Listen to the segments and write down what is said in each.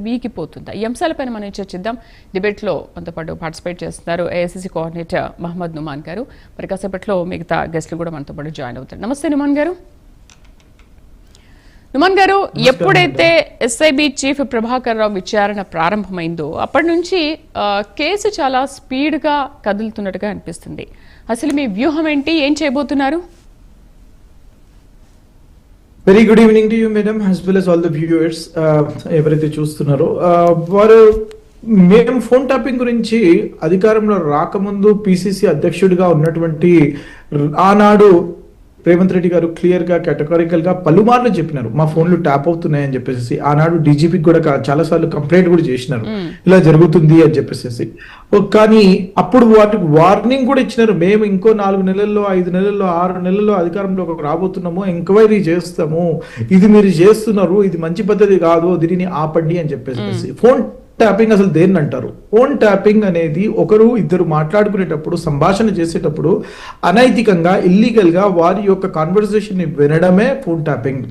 వీకిపోతుందా? ఈ అంశాలపైన మనం చర్చిద్దాం. డిబేట్లో మనతో పాటు పార్టిసిపేట్ చేస్తున్నారు ఏఐసిసి కోఆర్డినేటర్ మహమ్మద్ నుమాన్ గారు. మరి కాసేపట్లో మిగతా గెస్టులు కూడా మనతో పాటు జాయిన్ అవుతారు. నమస్తే నుమాన్ గారు. నుమాన్ గారు, ఎప్పుడైతే ఎస్ఐబి చీఫ్ ప్రభాకర్ రావు విచారణ ప్రారంభమైందో అప్పటి నుంచి కేసు చాలా స్పీడ్గా కదులుతున్నట్టుగా అనిపిస్తుంది. అసలు మీ వ్యూహం ఏంటి? ఏం చేయబోతున్నారు? Very good evening to you madam, as well as all the viewers ఎవరైతే చూస్తున్నారో. వారు మేము ఫోన్ ట్యాపింగ్ గురించి అధికారంలో రాకముందు పిసిసి అధ్యక్షుడిగా ఉన్నటువంటి ఆనాడు రేవంత్ రెడ్డి గారు క్లియర్ గా కేటగారికల్ గా పలుమార్లు చెప్పినారు మా ఫోన్లు ట్యాప్ అవుతున్నాయని చెప్పేసి. ఆనాడు డీజీపీకి కూడా చాలా సార్లు కంప్లైంట్ కూడా చేసినారు ఇలా జరుగుతుంది అని చెప్పేసి. కానీ అప్పుడు వాటికి వార్నింగ్ కూడా ఇచ్చినారు, మేము ఇంకో 4 నెలల్లో 5 నెలల్లో 6 నెలల్లో అధికారంలో రాబోతున్నాము, ఎంక్వైరీ చేస్తాము, ఇది మీరు చేస్తున్నారు, ఇది మంచి పద్ధతి కాదు, దీనిని ఆపండి అని చెప్పేసి. ఫోన్ ట్యాపింగ్ అసలు దేన్ని అంటారు? ఫోన్ ట్యాపింగ్ అనేది ఒకరు ఇద్దరు మాట్లాడుకునేటప్పుడు సంభాషణ చేసేటప్పుడు అనైతికంగా ఇల్లీగల్ గా వారి యొక్క కాన్వర్సేషన్ ని వినడమే ఫోన్ ట్యాపింగ్.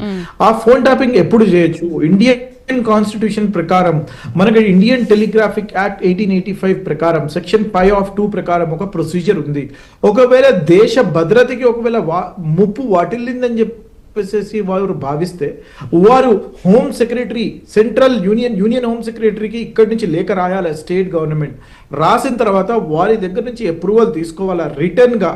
ఆ ఫోన్ ట్యాపింగ్ ఎప్పుడు చేయొచ్చు? ఇండియన్ కాన్స్టిట్యూషన్ ప్రకారం మనకి ఇండియన్ టెలిగ్రాఫిక్ యాక్ట్ 1885 ప్రకారం సెక్షన్ 5(2) ప్రకారం ఒక ప్రొసీజర్ ఉంది. ఒకవేళ దేశ భద్రతకి ఒకవేళ ముప్పు వాటిల్లిందని చెప్పేసి వారు భావిస్తే వారు home secretary, central union home సెక్రటరీకి ఇక్కడి నుంచి లేఖ రాయాలి స్టేట్ గవర్నమెంట్. రాసిన తర్వాత వారి దగ్గర నుంచి అప్రూవల్ తీసుకోవాలా రిటర్న్ గా.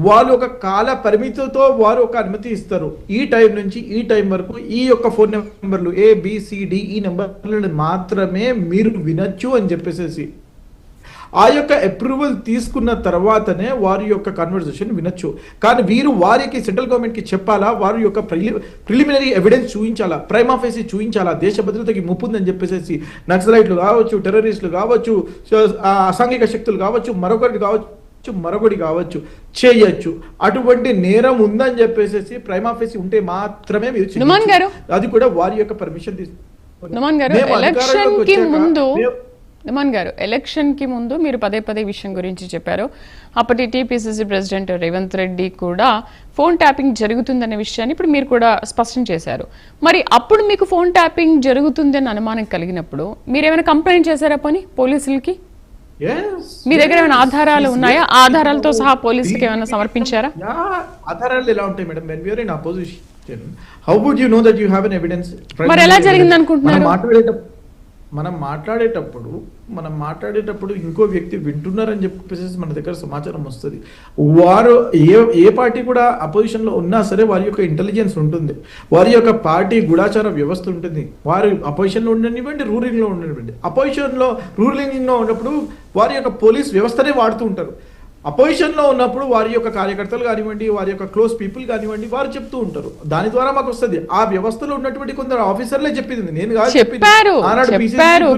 వాళ్ళు ఒక కాల పరిమితితో వారు ఒక అనుమతి ఇస్తారు, ఈ టైం నుంచి ఈ టైం వరకు ఈ యొక్క ఫోన్ నెంబర్లు ABCD ఈ నెంబర్లను మాత్రమే మీరు వినొచ్చు అని చెప్పేసి. ఆ యొక్క అప్రూవల్ తీసుకున్న తర్వాతనే వారి యొక్క కన్వర్సేషన్ వినొచ్చు. కానీ వీరు వారికి సెంట్రల్ గవర్నమెంట్ కి చెప్పాలా, వారి యొక్క ప్రిలిమినరీ ఎవిడెన్స్ చూపించాలా, ప్రైమా ఫేసి చూపించాలా, దేశ భద్రతకి ముప్పు ఉందని చెప్పేసి. నక్సలైట్లు కావచ్చు, టెర్రరిస్టులు కావచ్చు, అసాంఘిక శక్తులు కావచ్చు, మరొకటి కావచ్చు చేయొచ్చు. అటువంటి నేరం ఉందని చెప్పేసి ప్రైమా ఫేసి ఉంటే మాత్రమే మీరు, అది కూడా వారి యొక్క పర్మిషన్ నుమాన్ గారు, ఎలక్షన్ కి ముందు మీరు పదే విషయం గురించి చెప్పారు. అప్పటి టీపీసీసీ ప్రెసిడెంట్ రేవంత్ రెడ్డి కూడా ఫోన్ ట్యాపింగ్ జరుగుతుందనే విషయాన్ని ఇప్పుడు మీరు కూడా స్పష్టం చేశారు. మరి అప్పుడు మీకు ఫోన్ ట్యాపింగ్ జరుగుతుందని అనుమానం కలిగినప్పుడు మీరు ఏమైనా కంప్లైంట్ చేశారా పోనీ పోలీసులకి? మీ దగ్గర ఏమైనా ఆధారాలు ఉన్నాయా? ఆధారాలతో సహా పోలీసులకి ఏమైనా సమర్పించారా? ఆధారాలు ఎలా ఉంటాయి madam? when we are in opposition, how would you know that you have an evidence? మరి ఎలా జరిగింది అనుకుంటున్నారు? మనం మాట్లాడేటప్పుడు ఇంకో వ్యక్తి వింటున్నారని చెప్పేసి మన దగ్గర సమాచారం వస్తుంది. వారు ఏ పార్టీ కూడా అపోజిషన్ లో ఉన్నా సరే వారి యొక్క ఇంటెలిజెన్స్ ఉంటుంది, వారి యొక్క పార్టీ గూఢాచార వ్యవస్థ ఉంటుంది. వారు అపోజిషన్ లో ఉండనివ్వండి, రూలింగ్ లో ఉండనివ్వండి. అపోజిషన్ లో రూలింగ్ లో ఉన్నప్పుడు వారి యొక్క పోలీస్ వ్యవస్థనే వాడుతూ ఉంటారు. అపోజిషన్ లో ఉన్నప్పుడు వారి యొక్క కార్యకర్తలు కానివ్వండి, వారి యొక్క క్లోజ్ పీపుల్ కానివ్వండి, వారు చెప్తూ ఉంటారు. దాని ద్వారా మాకు వస్తుంది. ఆ వ్యవస్థలో ఉన్నటువంటి కొందరు ఆఫీసర్లే చెప్పింది, నేను చెప్పారు.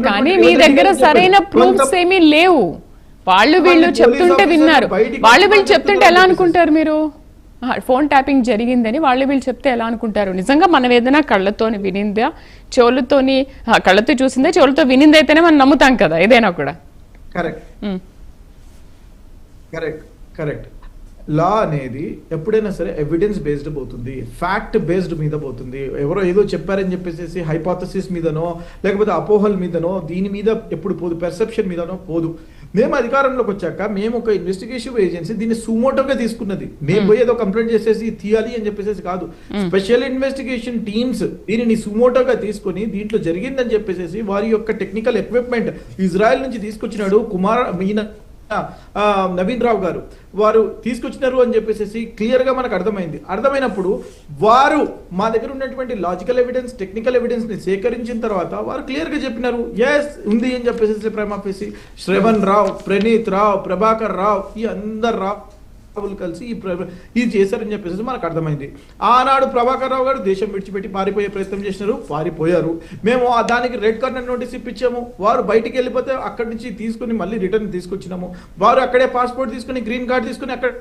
కానీ మీ దగ్గర సరైన ప్రూఫ్స్ ఏమీ లేవు. వాళ్ళు వీళ్ళు చెప్తుంటే విన్నారు. వాళ్ళు వీళ్ళు చెప్తుంటే ఎలా అనుకుంటారు మీరు? ఫోన్ ట్యాపింగ్ జరిగిందని వాళ్ళు వీళ్ళు చెప్తే ఎలా అనుకుంటారు? నిజంగా మనం ఏదైనా కళ్ళతోని వినిందా, చెవులతోని కళ్ళతో చూసిందా, చెవులతో వినిందైతేనే మనం నమ్ముతాం కదా ఏదైనా కూడా. కరెక్ట్. లా అనేది ఎప్పుడైనా సరే ఎవిడెన్స్ బేస్డ్ పోతుంది, ఫ్యాక్ట్ బేస్డ్ మీద పోతుంది. ఎవరో ఏదో చెప్పారని చెప్పేసి హైపోథసిస్ మీదనో లేకపోతే అపోహల మీదనో దీని మీద ఎప్పుడు పోదు, పెర్సెప్షన్ మీదనో పోదు. మేము అధికారంలోకి వచ్చాక మేము ఒక ఇన్వెస్టిగేషన్ ఏజెన్సీ దీన్ని సుమోటోగా తీసుకున్నది. మేము పోయి ఏదో కంప్లైంట్ చేసేసి తీయాలి అని చెప్పేసి కాదు. స్పెషల్ ఇన్వెస్టిగేషన్ టీమ్స్ దీనిని సుమోటోగా తీసుకొని దీంట్లో జరిగిందని చెప్పేసి వారి యొక్క టెక్నికల్ ఎక్విప్మెంట్ ఇజ్రాయెల్ నుంచి తీసుకొచ్చినాడు నవీన్ రావు గారు, వారు తీసుకొచ్చినారు అని చెప్పేసి క్లియర్ గా మనకు అర్థమైనప్పుడు వారు మా దగ్గర ఉన్నటువంటి లాజికల్ ఎవిడెన్స్, టెక్నికల్ ఎవిడెన్స్ ని సేకరించిన తర్వాత వారు క్లియర్ గా చెప్పినారు ఎస్ ఉంది అని చెప్పేసి. ప్రైమా ఫేసి శ్రవణ్ రావు, ప్రణీత్ రావు, ప్రభాకర్ రావు, ఈ అందరు రావులు కలిసి ఇది చేశారని చెప్పేసి మనకు అర్థమైంది. ఆనాడు ప్రభాకర్ రావు గారు దేశం విడిచిపెట్టి పారిపోయే ప్రయత్నం చేసినారు, పారిపోయారు. మేము దానికి రెడ్ కార్నర్ నోటీస్ ఇప్పించాము. వారు బయటికి వెళ్ళిపోతే అక్కడి నుంచి తీసుకుని మళ్ళీ రిటర్న్ తీసుకొచ్చినాము. వారు అక్కడే పాస్పోర్ట్ తీసుకుని, గ్రీన్ కార్డ్ తీసుకుని అక్కడ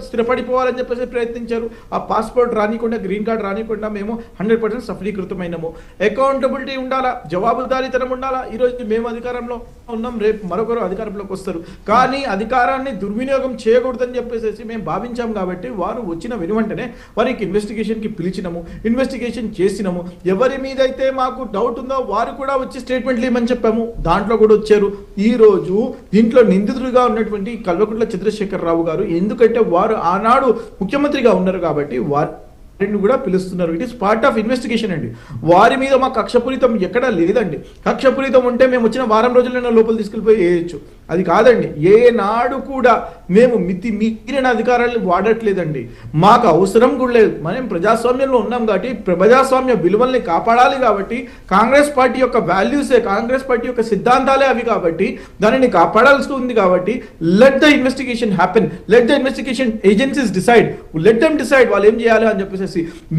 స్థిరపడిపోవాలని చెప్పేసి ప్రయత్నించారు. ఆ పాస్పోర్ట్ రానికుండా, గ్రీన్ కార్డ్ రానికుండా మేము 100% సఫలీకృతమైనము. అకౌంటబిలిటీ ఉండాలా, జవాబుదారీతనం ఉండాలా. ఈరోజు మేము అధికారంలో ఉన్నాం, రేపు మరొకరు అధికారంలోకి వస్తారు, కానీ అధికారాన్ని దుర్వినియోగం చేయకూడదని చెప్పేసి మేము భావించాం. కాబట్టి వారు వచ్చిన వెనువెంటనే వారికి ఇన్వెస్టిగేషన్కి పిలిచినాము, ఇన్వెస్టిగేషన్ చేసినాము. ఎవరి మీద అయితే మాకు డౌట్ ఉందో వారు కూడా వచ్చి స్టేట్మెంట్లు ఇవ్వమని చెప్పాము, దాంట్లో కూడా వచ్చారు. ఈ రోజు దీంట్లో నిందితుడిగా ఉన్నటువంటి కల్వకుంట్ల చంద్రశేఖరరావు గారు, ఎందుకంటే వారు ఆనాడు ముఖ్యమంత్రిగా ఉన్నారు కాబట్టి వారిని కూడా పిలుస్తున్నారు. It is part of investigation అండి. వారి మీద మా కక్షపూరితం ఎక్కడా లేదండి. కక్షపూరితం ఉంటే మేము వచ్చిన వారం రోజుల్లో లోపల తీసుకెళ్ళిపోయి వేయచ్చు. అది కాదండి. ఏనాడు కూడా మేము మీరిన అధికారాలను వాడట్లేదండి. మాకు అవసరం కూడా లేదు. మనం ప్రజాస్వామ్యంలో ఉన్నాం కాబట్టి ప్రజాస్వామ్య విలువల్ని కాపాడాలి. కాబట్టి కాంగ్రెస్ పార్టీ యొక్క వాల్యూసే, కాంగ్రెస్ పార్టీ యొక్క సిద్ధాంతాలే అవి. కాబట్టి దానిని కాపాడాల్సి ఉంది. కాబట్టి let the investigation happen, let the investigation agencies decide, let them decide వాళ్ళు ఏం చేయాలి అని చెప్పేసి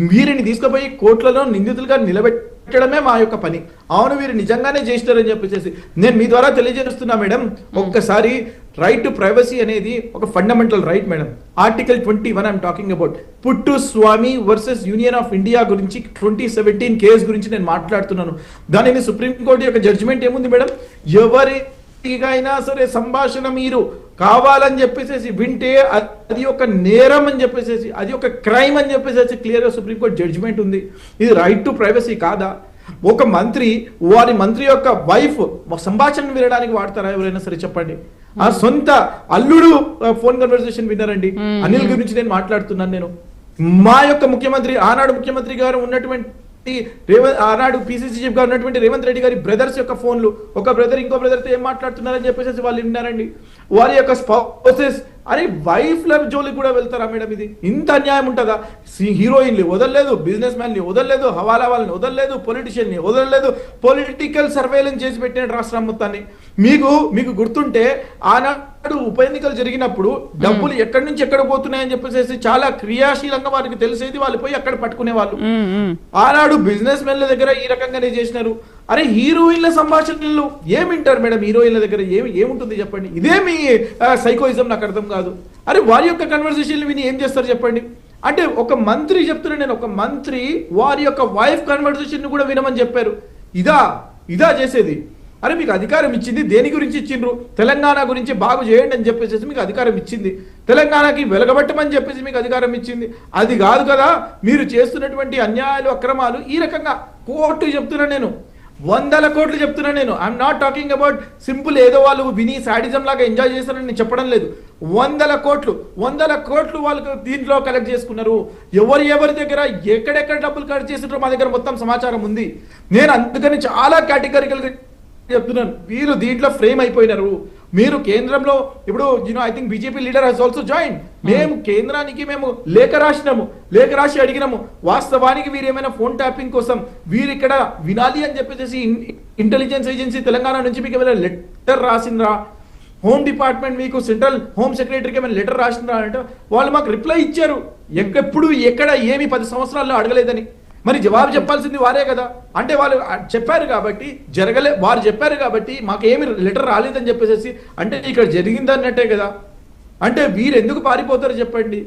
వీరిని తీసుకుపోయి కోర్టులలో నిందితులుగా నిలబెట్టడమే మా యొక్క పని. అవును, వీరు నిజంగానే చేస్తారని చెప్పేసి నేను మీ ద్వారా తెలియజేస్తున్నా మేడం. ఒక్కసారి రైట్ టు ప్రైవసీ అనేది ఒక fundamental right madam. Article 21 I'm talking about. పుట్టు స్వామి వర్సెస్ యూనియన్ ఆఫ్ ఇండియా గురించి 2017 కేసు గురించి నేను మాట్లాడుతున్నాను. దానిని సుప్రీంకోర్టు యొక్క జడ్జిమెంట్ ఏముంది మేడం? ఎవరికైనా సరే సంభాషణ మీరు కావాలని చెప్పేసి వింటే అది ఒక నేరం అని చెప్పేసి, అది ఒక క్రైమ్ అని చెప్పేసి క్లియర్గా సుప్రీంకోర్టు జడ్జిమెంట్ ఉంది. ఇది రైట్ టు ప్రైవసీ కాదా? ఒక మంత్రి వారి మంత్రి యొక్క వైఫ్ సంభాషణ వినడానికి వాడతారా ఎవరైనా సరే చెప్పండి? ఆ సొంత అల్లుడు ఫోన్ కన్వర్సేషన్ విన్నారండి. అనిల్ గురించి నేను మాట్లాడుతున్నాను. నేను మా యొక్క ముఖ్యమంత్రి, ఆనాడు ముఖ్యమంత్రి గారు ఉన్నటువంటి ఆనాడు పిసిసి చీఫ్ గా ఉన్నటువంటి రేవంత్ రెడ్డి గారి బ్రదర్స్ యొక్క ఫోన్లు, ఒక బ్రదర్ ఇంకో బ్రదర్తో ఏం మాట్లాడుతున్నారని చెప్పేసి వాళ్ళు విన్నారండి. వారి యొక్క స్పౌసెస్, అరే వైఫ్ ల జోలికి కూడా వెళ్తారా మేడం? ఇది ఇంత అన్యాయం ఉంటుందా? హీరోయిన్లు వదలలేదు, బిజినెస్ మ్యాన్ని వదలలేదు, హవాలా వాళ్ళని వదలలేదు, పొలిటీషియన్ని వదలలేదు, పొలిటికల్ సర్వేలెన్స్ చేసి పెట్టిన రాష్ట్రం మొత్తాన్ని. మీకు గుర్తుంటే ఆనాడు ఉప ఎన్నికలు జరిగినప్పుడు డబ్బులు ఎక్కడి నుంచి ఎక్కడ పోతున్నాయని చెప్పేసి చాలా క్రియాశీలంగా వారికి తెలిసేది, వాళ్ళు పోయి అక్కడ పట్టుకునే వాళ్ళు. ఆనాడు బిజినెస్ మెన్ల దగ్గర ఈ రకంగానే చేసినారు. అరే హీరోయిన్ల సంభాషణలు ఏమింటారు మేడం? హీరోయిన్ల దగ్గర ఏముంటుంది చెప్పండి? ఇదే మీ సైకోయిజం నాకు అర్థం కాదు. అరే వారి యొక్క కన్వర్సేషన్లు విని ఏం చేస్తారు చెప్పండి? అంటే ఒక మంత్రి చెప్తున్నా నేను, ఒక మంత్రి వారి యొక్క వైఫ్ కన్వర్సేషన్ కూడా వినమని చెప్పారు. ఇదా చేసేది? అరే మీకు అధికారం ఇచ్చింది దేని గురించి ఇచ్చిండ్రు? తెలంగాణ గురించి బాగు చేయండి అని చెప్పేసి మీకు అధికారం ఇచ్చింది, తెలంగాణకి వెలగబట్టమని చెప్పేసి మీకు అధికారం ఇచ్చింది. అది కాదు కదా మీరు చేస్తున్నటువంటి అన్యాయాలు, అక్రమాలు. ఈ రకంగా కోర్టు చెప్తున్నా నేను, 100 కోట్లు చెప్తున్నా నేను. I'm not talking about simple ఏదో వాళ్ళు విని సాడిజం లాగా ఎంజాయ్ చేస్తారని నేను చెప్పడం లేదు. 100 కోట్లు వాళ్ళు దీంట్లో కలెక్ట్ చేసుకున్నారు. ఎవరి దగ్గర ఎక్కడెక్కడ డబ్బులు కలెక్ట్ చేసినారో మా దగ్గర మొత్తం సమాచారం ఉంది. నేను అందుకని చాలా కేటగిరికల్గా చెప్తున్నాను, వీరు దీంట్లో ఫ్రేమ్ అయిపోయినారు. మీరు కేంద్రంలో ఇప్పుడు I think BJP leader he's also join. మేము కేంద్రానికి లేఖ రాసి అడిగినాము. వాస్తవానికి వీరు ఏమైనా ఫోన్ ట్యాపింగ్ కోసం వీరు ఇక్కడ వినాలి అని చెప్పేసి ఇంటెలిజెన్స్ ఏజెన్సీ తెలంగాణ నుంచి మీకు ఏమైనా లెటర్ రాసిండ్రా? హోమ్ డిపార్ట్మెంట్ మీకు సెంట్రల్ హోమ్ సెక్రటరీకి ఏమైనా లెటర్ రాసిండ్రా అంటే వాళ్ళు మాకు రిప్లై ఇచ్చారు. ఎప్పుడు ఎక్కడ ఏమి 10 సంవత్సరాల్లో అడగలేదని. మరి జవాబు చెప్పాల్సింది వారే కదా. అంటే వాళ్ళు చెప్పారు కాబట్టి వారు చెప్పారు కాబట్టి మాకేమి లెటర్ రాలేదని చెప్పేసి అంటే ఇక్కడ జరిగిందన్నట్టే కదా. అంటే వీరు ఎందుకు పారిపోతారు చెప్పండి?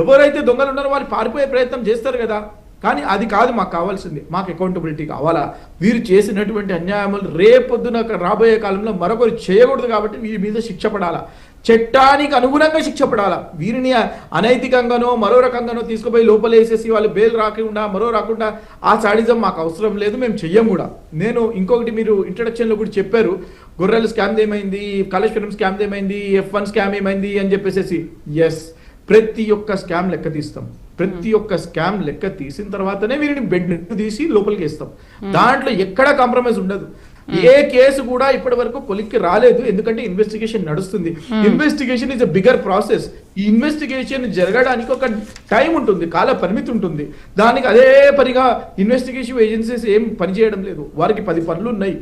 ఎవరైతే దొంగలు ఉన్నారో వాళ్ళు పారిపోయే ప్రయత్నం చేస్తారు కదా. కానీ అది కాదు మాకు కావాల్సింది. మాకు అకౌంటబిలిటీ కావాలా? వీరు చేసినటువంటి అన్యాయములు రేపొద్దున రాబోయే కాలంలో మరొకరు చేయకూడదు. కాబట్టి వీరి మీద శిక్ష పడాలా, చట్టానికి అనుగుణంగా శిక్ష పడాలా. వీరిని అనైతికంగానో మరో రకంగానో తీసుకుపోయి లోపలేసేసి వాళ్ళు బెయిల్ రాకుండా మరో రాకుండా ఆ సాడిజం మాకు అవసరం లేదు, మేము చెయ్యం కూడా. నేను ఇంకొకటి మీరు ఇంట్రడక్షన్లో కూడా చెప్పారు, గొర్రెల స్కామ్ ఏమైంది, కాళేశ్వరం స్కామ్ ఏమైంది, F1 స్కామ్ ఏమైంది అని చెప్పేసి. ఎస్, ప్రతి ఒక్క స్కామ్ లెక్క తీస్తాం. ప్రతి ఒక్క స్కామ్ లెక్క తీసిన తర్వాతనే వీరిని బెడ్ తీసి లోపలికి వేస్తాం. దాంట్లో ఎక్కడ కాంప్రమైజ్ ఉండదు. ఏ కేసు కూడా ఇప్పటి వరకు కొలిక్కి రాలేదు. ఎందుకంటే ఇన్వెస్టిగేషన్ నడుస్తుంది. Investigation is a bigger process. ఈ ఇన్వెస్టిగేషన్ జరగడానికి ఒక టైం ఉంటుంది, కాల పరిమితి ఉంటుంది. దానికి అదే పనిగా ఇన్వెస్టిగేషన్ ఏజెన్సీస్ ఏం పనిచేయడం లేదు. వారికి 10 పనులు ఉన్నాయి.